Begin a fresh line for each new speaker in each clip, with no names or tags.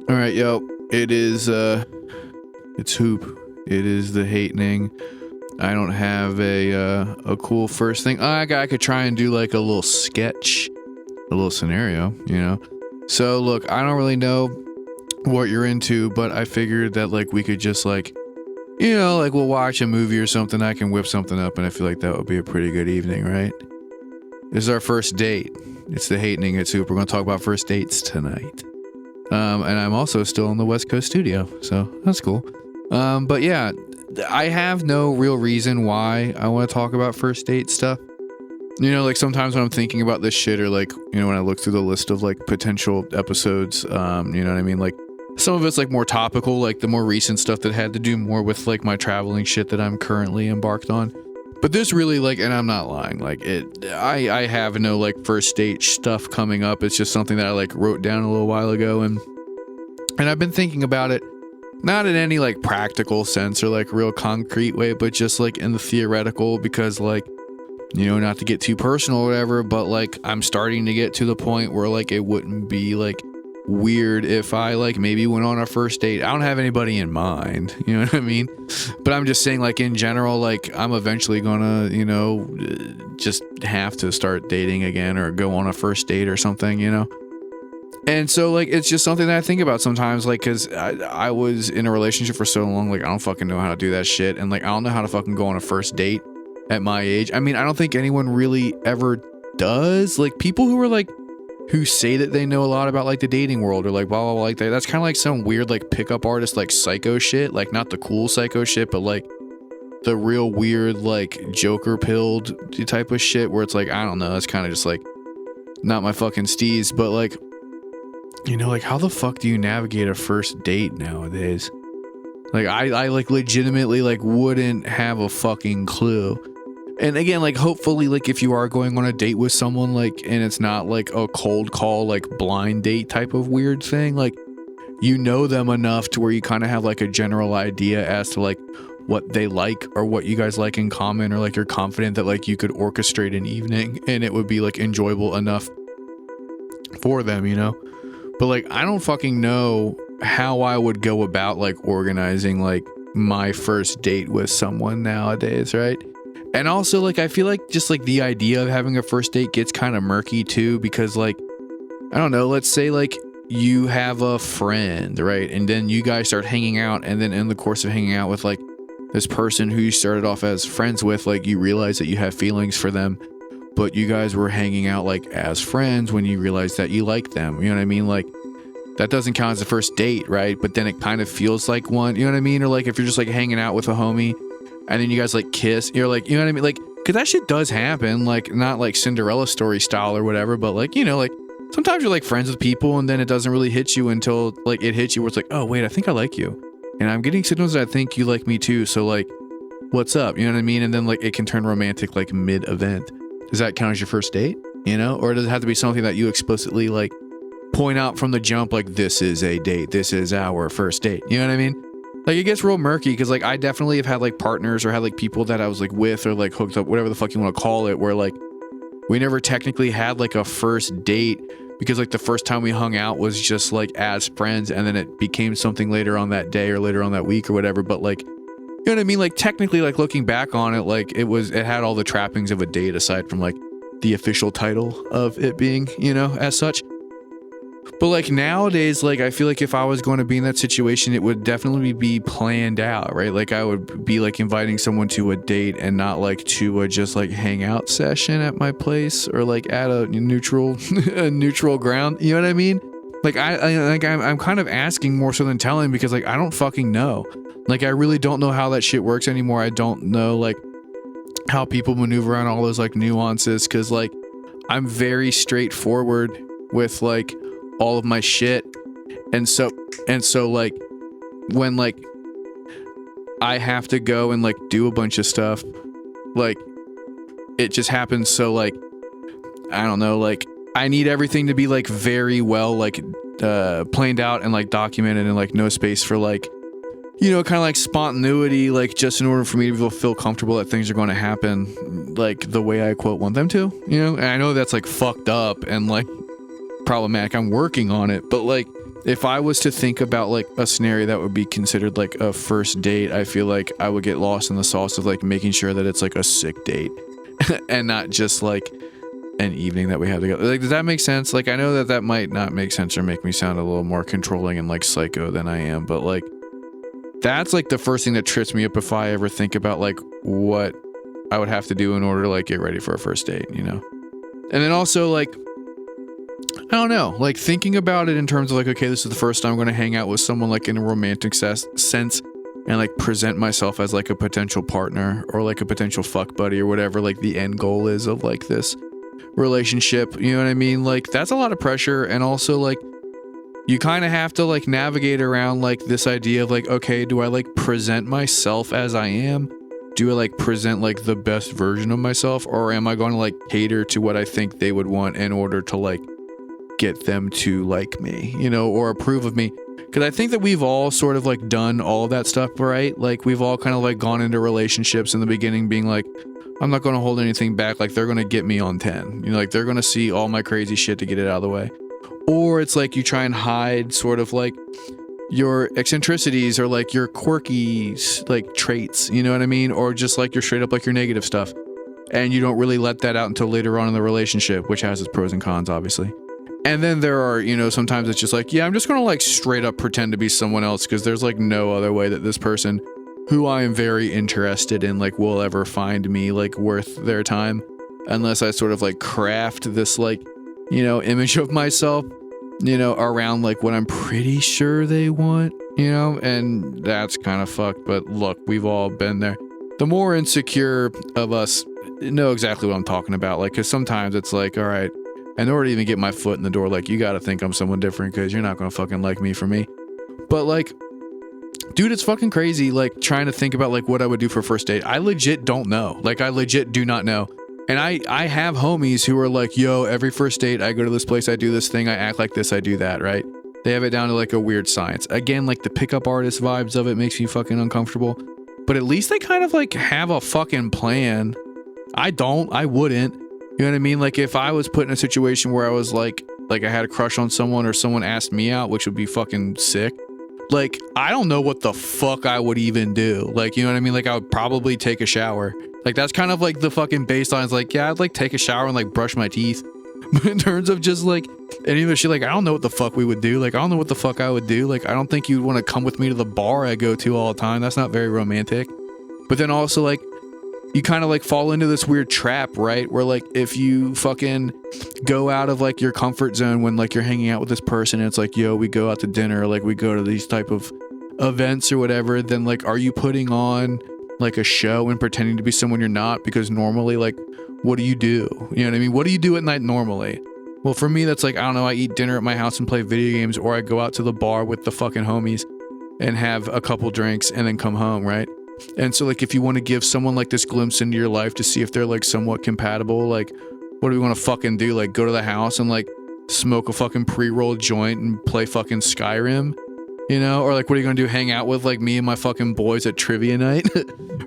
All right, yo. It is it's Hoop. It is the Hatening. I don't have a cool first thing. I could try and do like a little sketch, a little scenario, you know. So look, I don't really know what you're into, but I figured that like we could just like, you know, like we'll watch a movie or something. I can whip something up, and I feel like that would be a pretty good evening, right? This is our first date. It's the Hatening at Hoop. We're gonna talk about first dates tonight. And I'm also still in the West Coast studio, so that's cool. But yeah, I have no real reason why I want to talk about first date stuff. You know, like sometimes when I'm thinking about this shit, or like, you know, when I look through the list of like potential episodes, you know what I mean? Like some of it's like more topical, like the more recent stuff that had to do more with like my traveling shit that I'm currently embarked on. But this really like, and I'm not lying, like I have no like first date stuff coming up. It's just something that I like wrote down a little while ago, and I've been thinking about it, not in any like practical sense or like real concrete way, but just like in the theoretical, because like, you know, not to get too personal or whatever, but like I'm starting to get to the point where like it wouldn't be like weird if I like maybe went on a first date. I don't have anybody in mind, you know what I mean? But I'm just saying, like in general, like I'm eventually gonna, you know, just have to start dating again or go on a first date or something, you know? And so like it's just something that I think about sometimes, like because I was in a relationship for so long, like I don't fucking know how to do that shit, and like I don't know how to fucking go on a first date at my age. I mean, I don't think anyone really ever does. Like people who are like who say that they know a lot about like the dating world or like blah blah blah, like that's kind of like some weird like pickup artist like psycho shit, like not the cool psycho shit, but like the real weird like Joker pilled type of shit where it's like, I don't know, it's kind of just like not my fucking steez. But like, you know, like how the fuck do you navigate a first date nowadays? Like I like legitimately like wouldn't have a fucking clue. And again, like hopefully like if you are going on a date with someone, like, and it's not like a cold call, like blind date type of weird thing, like you know them enough to where you kind of have like a general idea as to like what they like or what you guys like in common, or like you're confident that like you could orchestrate an evening and it would be like enjoyable enough for them, you know? But like I don't fucking know how I would go about like organizing like my first date with someone nowadays, right? And also, like, I feel like just, like, the idea of having a first date gets kind of murky, too, because, like, I don't know, let's say, like, you have a friend, right? And then you guys start hanging out, and then in the course of hanging out with, like, this person who you started off as friends with, like, you realize that you have feelings for them, but you guys were hanging out, like, as friends when you realized that you like them, you know what I mean? Like, that doesn't count as a first date, right? But then it kind of feels like one, you know what I mean? Or, like, if you're just, like, hanging out with a homie, and then you guys like kiss, you're like, you know what I mean? Like, cause that shit does happen, like not like Cinderella story style or whatever, but like, you know, like sometimes you're like friends with people and then it doesn't really hit you until like it hits you where it's like, oh wait, I think I like you. And I'm getting signals that I think you like me too. So like, what's up? You know what I mean? And then like it can turn romantic like mid-event. Does that count as your first date? You know? Or does it have to be something that you explicitly like point out from the jump, like this is a date, this is our first date. You know what I mean? Like it gets real murky because like I definitely have had like partners or had like people that I was like with or like hooked up, whatever the fuck you want to call it, where like we never technically had like a first date because like the first time we hung out was just like as friends, and then it became something later on that day or later on that week or whatever. But like, you know what I mean? Like technically, like looking back on it, like it had all the trappings of a date aside from like the official title of it being, you know, as such. But like nowadays, like I feel like if I was going to be in that situation, it would definitely be planned out, right? Like I would be like inviting someone to a date and not like to a just like hangout session at my place or like at a neutral ground. You know what I mean? Like I'm kind of asking more so than telling, because like I don't fucking know. Like I really don't know how that shit works anymore. I don't know like how people maneuver around all those like nuances, because like I'm very straightforward with like all of my shit, and so like when like I have to go and like do a bunch of stuff, like it just happens. So like I don't know, like I need everything to be like very well like planned out and like documented, and like no space for like, you know, kind of like spontaneity, like just in order for me to feel comfortable that things are going to happen like the way I quote want them to, you know. And I know that's like fucked up and like problematic. I'm working on it, but like if I was to think about like a scenario that would be considered like a first date, I feel like I would get lost in the sauce of like making sure that it's like a sick date and not just like an evening that we have together. Like, does that make sense? Like, I know that that might not make sense or make me sound a little more controlling and like psycho than I am, but like, that's like the first thing that trips me up if I ever think about like what I would have to do in order to like get ready for a first date, you know? And then also like, I don't know, like thinking about it in terms of like, okay, this is the first time I'm going to hang out with someone like in a romantic sense and like present myself as like a potential partner or like a potential fuck buddy or whatever like the end goal is of like this relationship, you know what I mean? Like that's a lot of pressure. And also like you kind of have to like navigate around like this idea of like, okay, do I like present myself as I am? Do I like present like the best version of myself, or am I going to like cater to what I think they would want in order to like get them to like me, you know, or approve of me? Because I think that we've all sort of like done all of that stuff, right? Like we've all kind of like gone into relationships in the beginning being like, I'm not going to hold anything back. Like they're going to get me on 10, you know, like they're going to see all my crazy shit to get it out of the way. Or it's like you try and hide sort of like your eccentricities or like your quirky like traits, you know what I mean? Or just like your straight up like your negative stuff. And you don't really let that out until later on in the relationship, which has its pros and cons, obviously. And then there are, you know, sometimes it's just like, yeah, I'm just going to like straight up pretend to be someone else because there's like no other way that this person who I am very interested in like will ever find me like worth their time unless I sort of like craft this like, you know, image of myself, you know, around like what I'm pretty sure they want, you know, and that's kind of fucked. But look, we've all been there. The more insecure of us know exactly what I'm talking about. Like, cause sometimes it's like, all right, in order to even get my foot in the door, like you got to think I'm someone different because you're not going to fucking like me for me. But like, dude, it's fucking crazy. Like trying to think about like what I would do for a first date. I legit don't know. Like I legit do not know. And I have homies who are like, yo, every first date, I go to this place, I do this thing, I act like this, I do that, right? They have it down to like a weird science. Again, like the pickup artist vibes of it makes me fucking uncomfortable. But at least they kind of like have a fucking plan. I don't. I wouldn't. You know what I mean? Like if I was put in a situation where I was like I had a crush on someone or someone asked me out, which would be fucking sick. Like, I don't know what the fuck I would even do. Like, you know what I mean? Like I would probably take a shower. Like that's kind of like the fucking baseline. It's like, yeah, I'd like take a shower and like brush my teeth. But in terms of just like any of the shit, like I don't know what the fuck we would do. Like I don't know what the fuck I would do. Like I don't think you'd want to come with me to the bar I go to all the time. That's not very romantic. But then also like you kind of like fall into this weird trap, right? Where like if you fucking go out of like your comfort zone when like you're hanging out with this person and it's like, yo, we go out to dinner, or like we go to these type of events or whatever, then like are you putting on like a show and pretending to be someone you're not? Because normally, like, what do? You know what I mean? What do you do at night normally? Well, for me, that's like, I don't know, I eat dinner at my house and play video games, or I go out to the bar with the fucking homies and have a couple drinks and then come home, right? And so like if you want to give someone like this glimpse into your life to see if they're like somewhat compatible, like what do we want to fucking do? Like go to the house and like smoke a fucking pre-rolled joint and play fucking Skyrim? You know, or like, what are you going to do? Hang out with like me and my fucking boys at trivia night?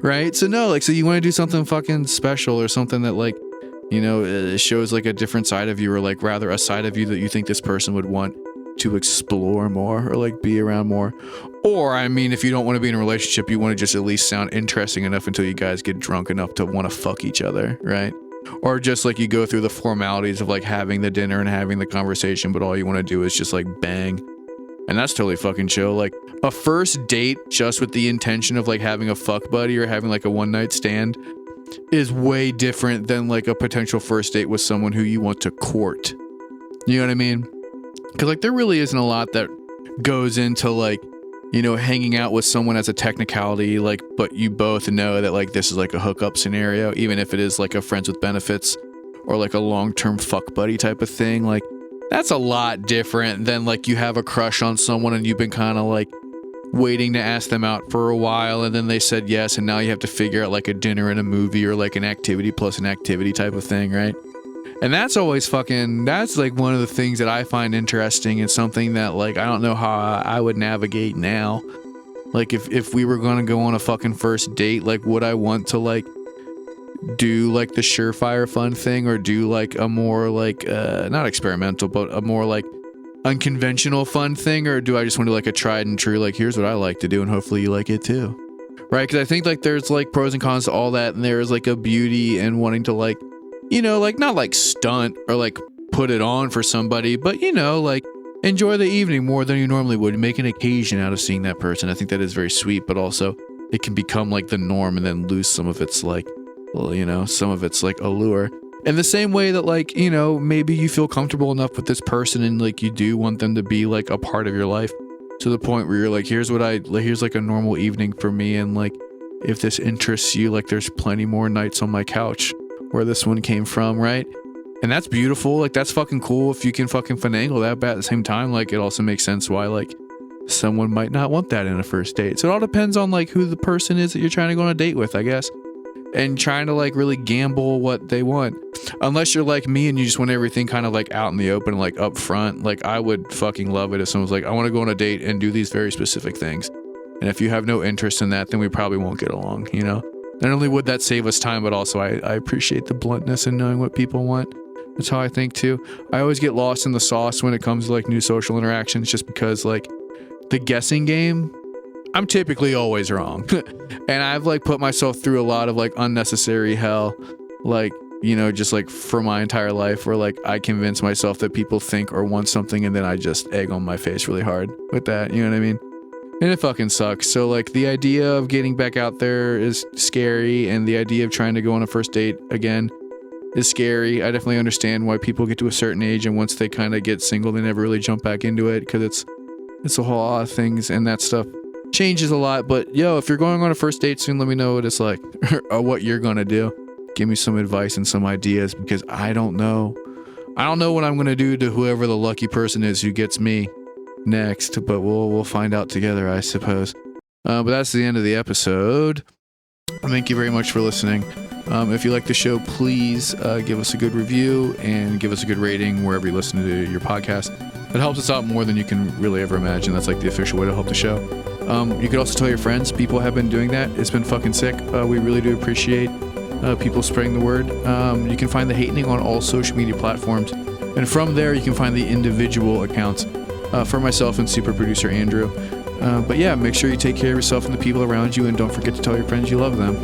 Right? So no, like, so you want to do something fucking special or something that like, you know, shows like a different side of you, or like rather a side of you that you think this person would want to explore more or like be around more. Or, I mean, if you don't want to be in a relationship, you want to just at least sound interesting enough until you guys get drunk enough to want to fuck each other, right? Or just like you go through the formalities of like having the dinner and having the conversation, but all you want to do is just like bang. And that's totally fucking chill. Like a first date just with the intention of like having a fuck buddy or having like a one night stand is way different than like a potential first date with someone who you want to court. You know what I mean? Because like there really isn't a lot that goes into like, you know, hanging out with someone as a technicality, like, but you both know that like this is like a hookup scenario, even if it is like a friends with benefits or like a long-term fuck buddy type of thing. Like that's a lot different than like you have a crush on someone and you've been kind of like waiting to ask them out for a while and then they said yes, and now you have to figure out like a dinner and a movie or like an activity plus an activity type of thing, right? And that's always fucking, that's like one of the things that I find interesting and something that like I don't know how I would navigate now. Like if we were gonna go on a fucking first date, like would I want to like do like the surefire fun thing, or do like a more like not experimental, but a more like unconventional fun thing, or do I just want to like a tried and true, like, here's what I like to do and hopefully you like it too? Right? Because I think like there's like pros and cons to all that, and there's like a beauty in wanting to like, like not like stunt or like put it on for somebody, but like enjoy the evening more than you normally would. Make an occasion out of seeing that person. I think that is very sweet, but also it can become like the norm and then lose some of its like, some of its like allure. In the same way that like, maybe you feel comfortable enough with this person and like you do want them to be like a part of your life to the point where you're like, here's like a normal evening for me, and like if this interests you, like there's plenty more nights on my couch where this one came from, right? And that's beautiful. Like that's fucking cool if you can fucking finagle that, but at the same time, like it also makes sense why like someone might not want that in a first date. So it all depends on like who the person is that you're trying to go on a date with, I guess. And trying to like really gamble what they want. Unless you're like me and you just want everything kind of like out in the open, like up front. Like I would fucking love it if someone was like, I want to go on a date and do these very specific things. And if you have no interest in that, then we probably won't get along, Not only would that save us time, but also I appreciate the bluntness in knowing what people want. That's how I think too. I always get lost in the sauce when it comes to like new social interactions, just because like the guessing game, I'm typically always wrong. And I've like put myself through a lot of like unnecessary hell, like, just like for my entire life, where like I convince myself that people think or want something and then I just egg on my face really hard with that. You know what I mean? And it fucking sucks. So like the idea of getting back out there is scary, and the idea of trying to go on a first date again is scary. I definitely understand why people get to a certain age and once they kind of get single, they never really jump back into it, because it's a whole lot of things and that stuff changes a lot. But if you're going on a first date soon, let me know what it's like or what you're gonna do. Give me some advice and some ideas, because I don't know what I'm gonna do to whoever the lucky person is who gets me next, but we'll find out together, I suppose. But that's the end of the episode. Thank you very much for listening. If you like the show, please give us a good review and give us a good rating wherever you listen to your podcast. It helps us out more than you can really ever imagine. That's like the official way to help the show. You could also tell your friends. People have been doing that. It's been fucking sick. We really do appreciate people spreading the word. You can find The Hatening on all social media platforms. And from there, you can find the individual accounts for myself and super producer Andrew. But yeah, make sure you take care of yourself and the people around you, and don't forget to tell your friends you love them.